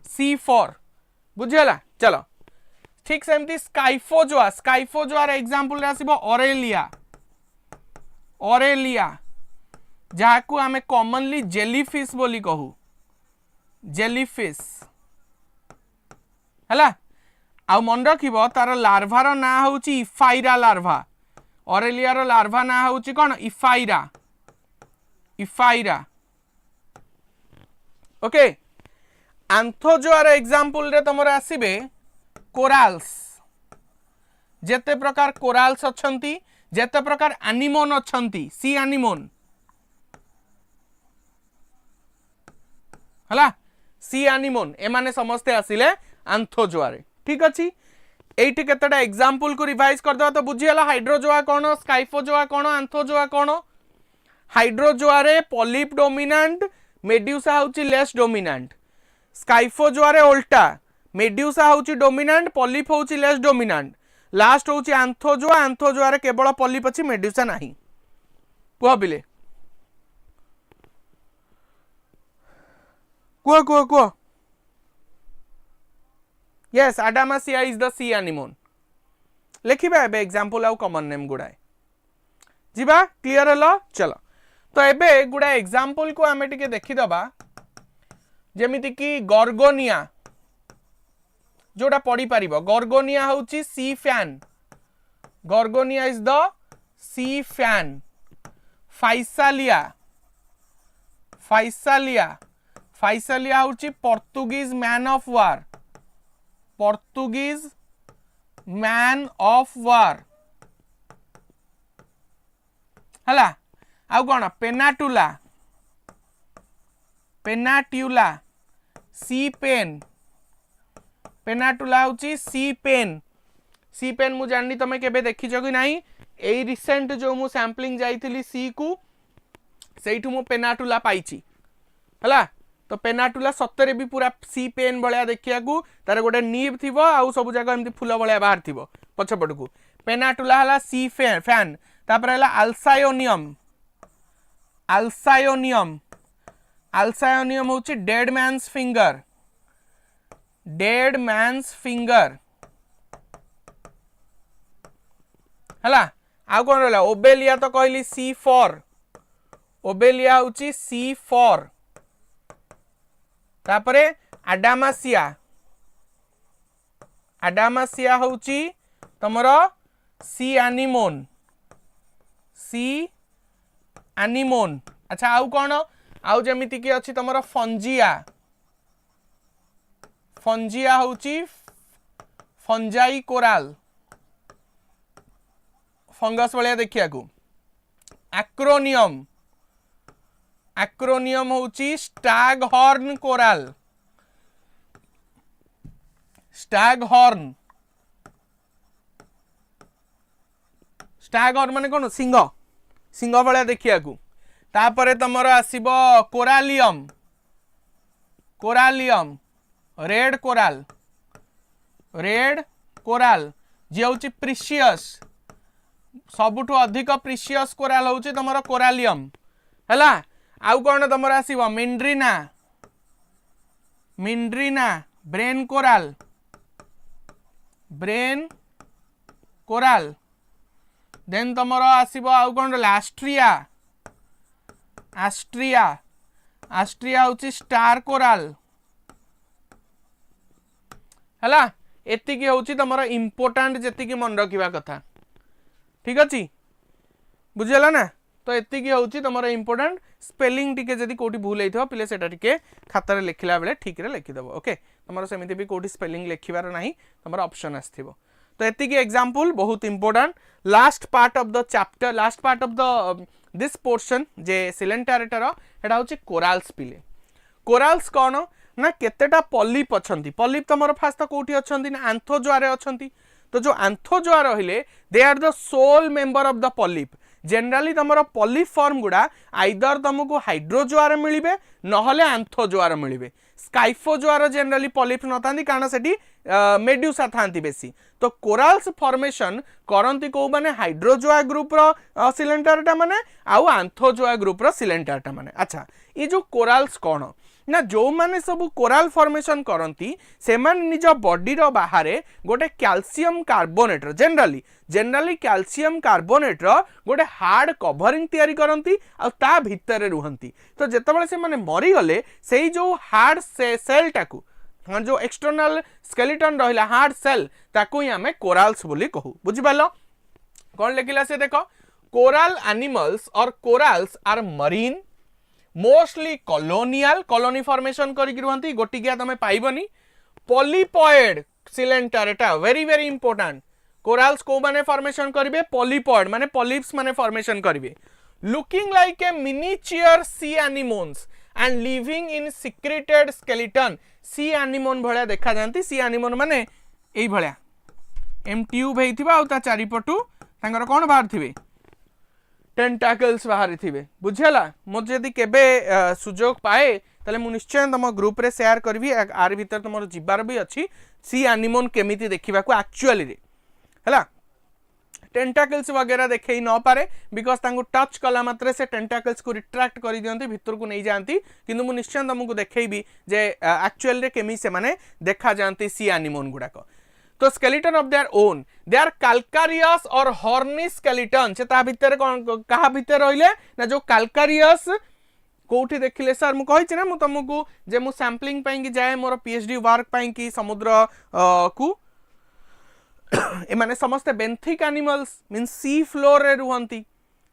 सी4 बुझीगला चलो ठीक सेमती स्काइफोजोआ रे एग्जांपल रे आसीबो ऑरेलिया जहाँ को आम कॉमनली जेलीफिश बोली कहू जेलीफिश है आ मन रखिबो तार लार्भार ना होची इफाइरा लार्भा ऑरेलिया रो लार्भा ना होची कोन इफाइरा ओके आंथोजोआ रो एग्जांपल रे तमरो आसीबे कोराल्स जेते प्रकार कोराल्स अछंती जेते प्रकार एनिमोन अछंती सी एनिमोन हला सी एनिमोन एमाने समस्ते आसिले आंथोजोआ रे ठीक अछि एठी केतेटा एग्जांपल को रिवाइज कर दवा तो बुझियला हाइड्रोजोआ कोन स्काइफोजोआ कोन आंथोजोआ कोन हाइड्रोजोआ रे पॉलिप डोमिनेंट मेड्यूसा होची लेस डोमिनेंट स्काइफोजोआ रे उल्टा मेड्यूसा होची डोमिनेंट पॉलिप होची लेस डोमिनेंट लास्ट होची आंथोजोआ रे केवल पॉलिप अछि मेड्यूसा नाही कुह बिले कुह yes Adamsia is the sea anemone लिखिबा एबे एग्जांपल आउ कॉमन नेम गुडाए जिबा क्लियर हलो चलो तो एबे गुडा एग्जांपल को आमे टिके देखि दबा जेमिति कि गॉर्गोनिया जोड़ा पढ़ी पारिबो गॉर्गोनिया होची sea fan Gorgonia is the sea fan Physalia होची पोर्तुगीज मैन ऑफ वार हला आउ कोन पेनाट्यूला सी पेन पेनाटुला होची सी पेन सी पेन मु जाननी तमे केबे देखिछ कि नाही एई रिसेंट जो मु सैम्पलिंग जाईथिली सी को सेइठु मु पेनाटुला पाइछि हला तो पेनाटुला सत्तरे भी पूरा सी पेन भलिया देखिया को तार गोटे नीब थिबो आउ सब जगह एमती फूल भलिया बाहर थिबो पछपट को पेनाटुला हला सी फैन तापर हला अल्सायोनियम अल्सायोनियम अल्सायोनियम होची डेड मैन्स फिंगर हला आ कोन रहला ओबेलिया तो कहली सी फॉर ओबेलिया होची सी फॉर तापरे आडामासिया आडामासिया होची तमरो सी एनिमोन अच्छा आउ कोन आउ जेमिति कि अछि तमरो फंजिया होची फंजाई कोराल फंगस वाले देखिया को एक्रोनियम होची स्टैग हॉर्न माने कोन सिंह वाले देखिया को तापरे तमरो आसीबो कोरालियम रेड कोराल जे होची प्रीशियस सबुठु अधिक प्रीशियस कोराल होची तमरो कोरालियम हला आउ कोन तमरो आसीबो मिंड्रीना ब्रेन कोराल देन तमरो आसीबो आउ कोन आस्ट्रिया होची स्टार कोराल हला एतिकी होची तमरो इंपोर्टेंट जेतिकी मन रखिबा कथा ठीक अछि बुझिला ना तो एतिकी होची तमरो इंपोर्टेंट स्पेलिंग टिके जदी कोठी भूल हेथो पिले सेटा टिके खातारे लिखिला बेले ठीक रे लिखि दबो ओके तमरो सेमिति भी कोठी स्पेलिंग लिखिबार नाही तमरो ऑप्शन आस्थिबो तो एतिकी एग्जांपल बहुत important last part of the chapter last part of the this portion जे सिलेंटारेटर एटा होची कोराल्स पिले कोराल्स कोन ना केतेटा पॉलिप अछंती पॉलिप तमरो फास्ट कोठी अछंती ना एंथोजोआ रे अछंती तो जो एंथोजोआ रहिले they are the sole member of the polyp generally तमरो पॉलिप फॉर्म गुडा आइदर तुमको हाइड्रोजोआ रे मिलिबे नहले एंथोजोआ रे मिलिबे स्काइफोजोआ रे जनरली पॉलिप नथांती कारण सेठी मेड्यूसा थांती बेसी तो कोराल्स फॉर्मेशन करंती को माने हाइड्रोजोआ ग्रुप रो सिलेंटारेटा माने आउ एंथोजोआ ग्रुप रो सिलेंटारेटा माने अच्छा ये जो कोराल्स कोन ना जो माने सब कोराल फॉर्मेशन करंती से मान निज बॉडी रो बाहरे गोटे calcium carbonate generally calcium carbonate रो गोटे हार्ड कवरिंग तयारी करंती आ ता भितर रुहंती तो जेतेबेले से माने मरी गले सेही जो हार्ड सेल टाकू जो एक्सटर्नल स्केलेटन रहिला हार्ड सेल ताकू ही हमें कोराल्स बोली कहू बुझि पालो कोन लिखिला से देखो coral animals or corals are marine mostly colonial colony formation करिक रुहंती गोटिकिया तमे पाइबनी polypoid coelenterata very very important corals को माने फॉर्मेशन करिवे पॉलीपॉइड माने पॉलिप्स माने फॉर्मेशन करिवे looking like a miniature sea anemones and living in secreted skeleton sea anemone भलिया देखा जानती सी एनिमोन माने एई भलिया एम ट्यूब हेइथिबा आ ता चारिपटु तांगर कोन बाहर थिबे टेंटाकल्स बाहर थिबे बुझेला मो जदी केबे सुजोग पाए तले मु निश्चय तम ग्रुप रे शेयर करबी आर भीतर तमर जिबार भी अछि सी एनिमोन केमिति देखिबा को एक्चुअली रे हला टेंटाकल्स वगैरह देखै न पारे बिकॉज तांगु टच कला मात्रे से टेंटाकल्स को रिट्रैक्ट करि दियंती भीतर को नै जानती किंतु मु निश्चय तमको देखैबी जे एक्चुअली रे केमि से माने देखा जानती सी एनिमोन गुडा को तो skeleton of their own they are calcareous or horny skeleton से ता भीतर कहा भीतर रहिले ना जो कैल्कारियस कोठी देखिले सर मु कहि छी ना मु तुमको जे मु सैम्पलिंग पई कि जाय मोर पीएचडी वर्क पई कि समुद्र को ए माने समस्त benthic animals mean sea floor रे रुहंती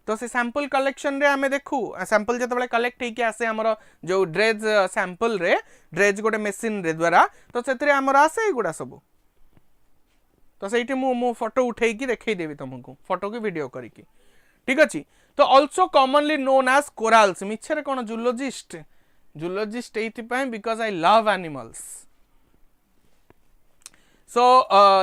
तो से सैंपल कलेक्शन रे हमें देखू सैंपल जतबेले कलेक्ट हेकि आसे हमर जो ड्रेज सैंपल रे ड्रेज गोटे मशीन रे द्वारा तो सेतरे हमर आसे गुडा सब तो सही मु फोटो उठे देखई देवी तुमको फोटो की वीडियो करिकी ठीक अच्छी तो also commonly known as corals मिछरे कौन zoologist because I love animals so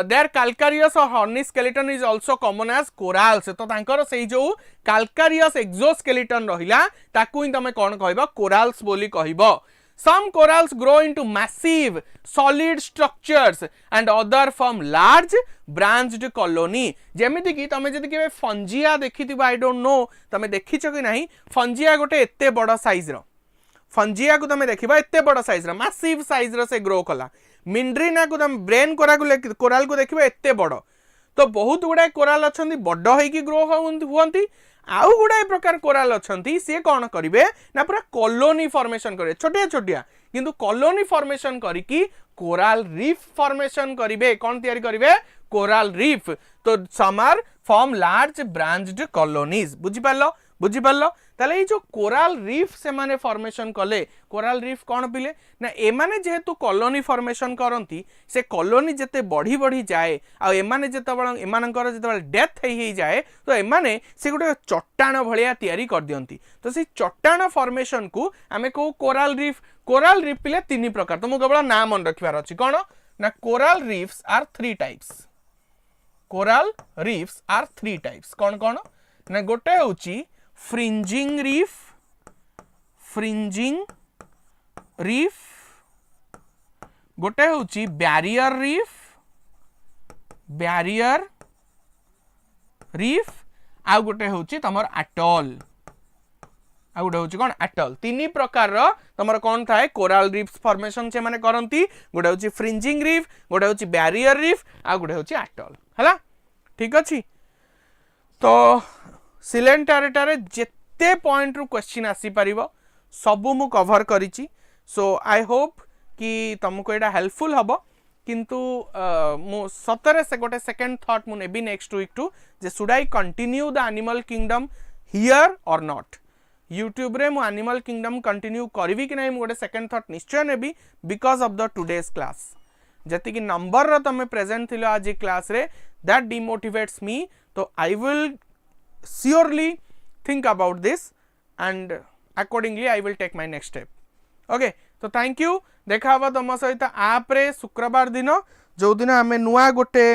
there calcareous or horny skeleton is also common as corals तो तांकर सेही जो calcareous exoskeleton रहिला ताकू ही तमे कोन कहबो corals बोली कहबो some corals grow into massive solid structures and other form large branched colony जेमिति कि तमे जदि के फंजिया देखिथिबो आई डोंट नो तमे देखिछो कि नाही फंजिया गोटे एते बड़ साइज रो फंजिया को तमे देखिबा एते बड़ साइज रो मैसिव साइज रो से ग्रो कला मिंड्रीना को तम ब्रेन कोराल को देखिबा एते बड़ तो बहुत गुडा कोराल अछंती बड़ होई कि ग्रो हुंती आउ गुडाए प्रकार कोराल अछंती से कौन करिवे ना पूरा कॉलोनी फॉर्मेशन करे छोटिया छोटिया किंतु कॉलोनी फॉर्मेशन करिकी कोराल रीफ फॉर्मेशन करिवे कौन तयारी करिवे कोराल रीफ तो समार फॉर्म लार्ज ब्रांच्ड कॉलोनीज बुझी पारलो ताले ये जो कोराल रीफ से माने फॉर्मेशन कले कोराल रीफ कौन पिले ना एमाने जेहेतु कॉलोनी फॉर्मेशन करंती से कॉलोनी जते बढ़ी बढ़ी जाए आ एमाने जेतेबेला एमानकर जेतेबेला डेथ हेई जाए तो एमाने से गोटे चट्टाण भलिया तयारी कर दियंती तो से चट्टाण फॉर्मेशन को आमे को कोराल रीफ पिले तीन प्रकार तो मु केवल नाम मन रखिबार अछि कोन ना coral reefs are 3 types coral reefs are 3 types कौन कौन ना गोटे होची फ्रिंजिंग रीफ गोटे होची बैरियर रीफ आ गोटे होची तमर अटल आ गोटे होची कोन अटल तीन प्रकार तमर कोन थाए कोराल रीफ्स फॉर्मेशन से माने करंती गोटे होची फ्रिंजिंग रीफ गोटे होची बैरियर रीफ आ गोटे होची अटल हला ठीक अछि तो सिलेंटारेटा रे जेते पॉइंट रु क्वेश्चन आसी परिबो सबु मु कवर करिछि सो आई होप कि तुमको एटा हेल्पफुल हबो किंतु मु सतरे से गोटे सेकंड थॉट मु नेबी नेक्स्ट वीक टू जे should I continue the animal kingdom here or not YouTube रे मु एनिमल किंगडम कंटिन्यू करबी कि नै मु गोटे सेकंड थॉट निश्चय नेबी because of the today's class जति कि नंबर रो तमे प्रेजेंट थिलो आज क्लास रे दैट डिमोटिवेट्स मी तो I will surely think about this and accordingly I will take my next step. Okay, so thank you. देखा हवा तुम सहित आप रे शुक्रवार दिन जो दिन आम नुआ गोटे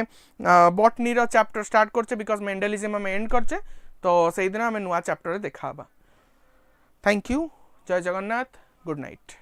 बॉटनी रो चैप्टर स्टार्ट करछे बिकॉज मेंडलिज्म हम एंड करछे तो से दिन आम नुआ चैप्टर देखा हवा. Thank you. जय जगन्नाथ. Good night.